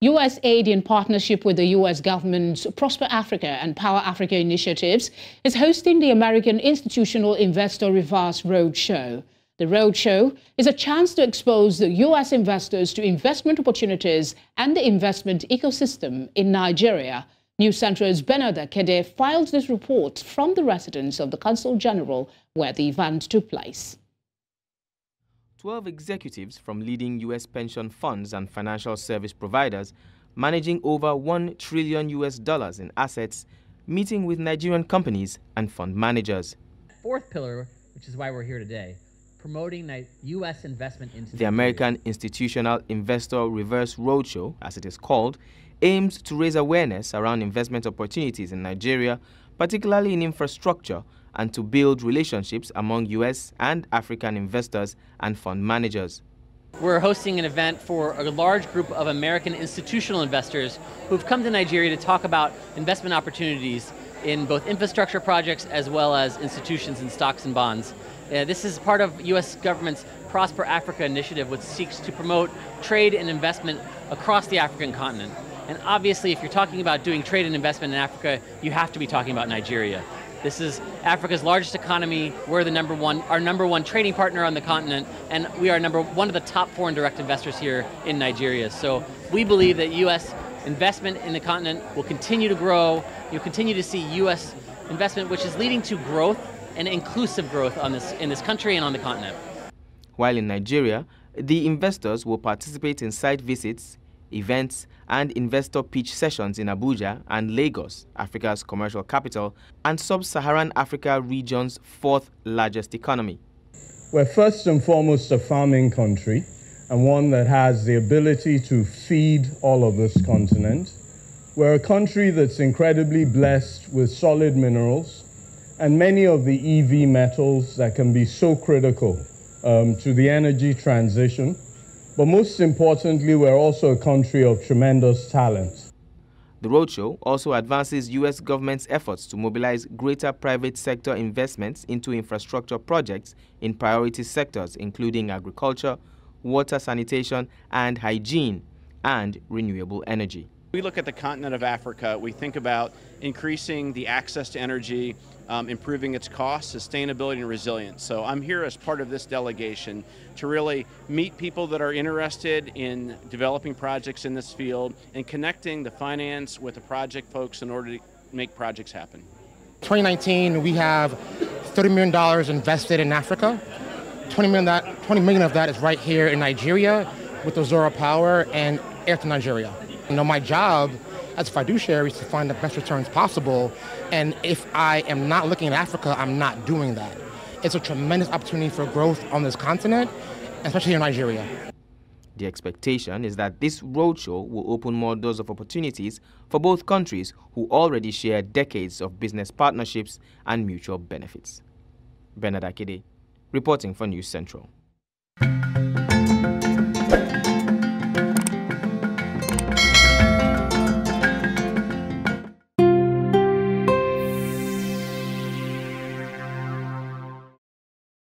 USAID, in partnership with the U.S. government's Prosper Africa and Power Africa initiatives, is hosting the American Institutional Investor Reverse Roadshow. The Roadshow is a chance to expose the U.S. investors to investment opportunities and the investment ecosystem in Nigeria. News Central's Akede filed this report from the residence of the Consul General, where the event took place. 12 executives from leading U.S. pension funds and financial service providers managing over $1 trillion in assets, meeting with Nigerian companies and fund managers. Fourth pillar, which is why we're here today, promoting U.S. investment into the American Institutional Investor Reverse Roadshow, as it is called, aims to raise awareness around investment opportunities in Nigeria, particularly in infrastructure, and to build relationships among U.S. and African investors and fund managers. We're hosting an event for a large group of American institutional investors who've come to Nigeria to talk about investment opportunities in both infrastructure projects as well as institutions in stocks and bonds. This is part of U.S. government's Prosper Africa initiative, which seeks to promote trade and investment across the African continent. And obviously, if you're talking about doing trade and investment in Africa, you have to be talking about Nigeria. This is Africa's largest economy. We're our number one trading partner on the continent, and we are one of the top foreign direct investors here in Nigeria. So we believe that U.S. investment in the continent will continue to grow. You'll continue to see U.S. investment, which is leading to growth and inclusive growth in this country and on the continent. While in Nigeria, the investors will participate in site visits, events, and investor pitch sessions in Abuja and Lagos, Africa's commercial capital, and sub-Saharan Africa region's fourth largest economy. We're first and foremost a farming country, and one that has the ability to feed all of this continent. We're a country that's incredibly blessed with solid minerals and many of the EV metals that can be so critical to the energy transition. But most importantly, we're also a country of tremendous talent. The roadshow also advances U.S. government's efforts to mobilize greater private sector investments into infrastructure projects in priority sectors, including agriculture, water sanitation and hygiene, and renewable energy. We look at the continent of Africa, we think about increasing the access to energy, improving its cost, sustainability, and resilience. So I'm here as part of this delegation to really meet people that are interested in developing projects in this field and connecting the finance with the project folks in order to make projects happen. 2019, we have $30 million invested in Africa. 20 million of that is right here in Nigeria with Aborowa Power and Air to Nigeria. My job as a fiduciary is to find the best returns possible, and if I am not looking at Africa, I'm not doing that. It's a tremendous opportunity for growth on this continent, especially in Nigeria. The expectation is that this roadshow will open more doors of opportunities for both countries who already share decades of business partnerships and mutual benefits. Akede, reporting for News Central.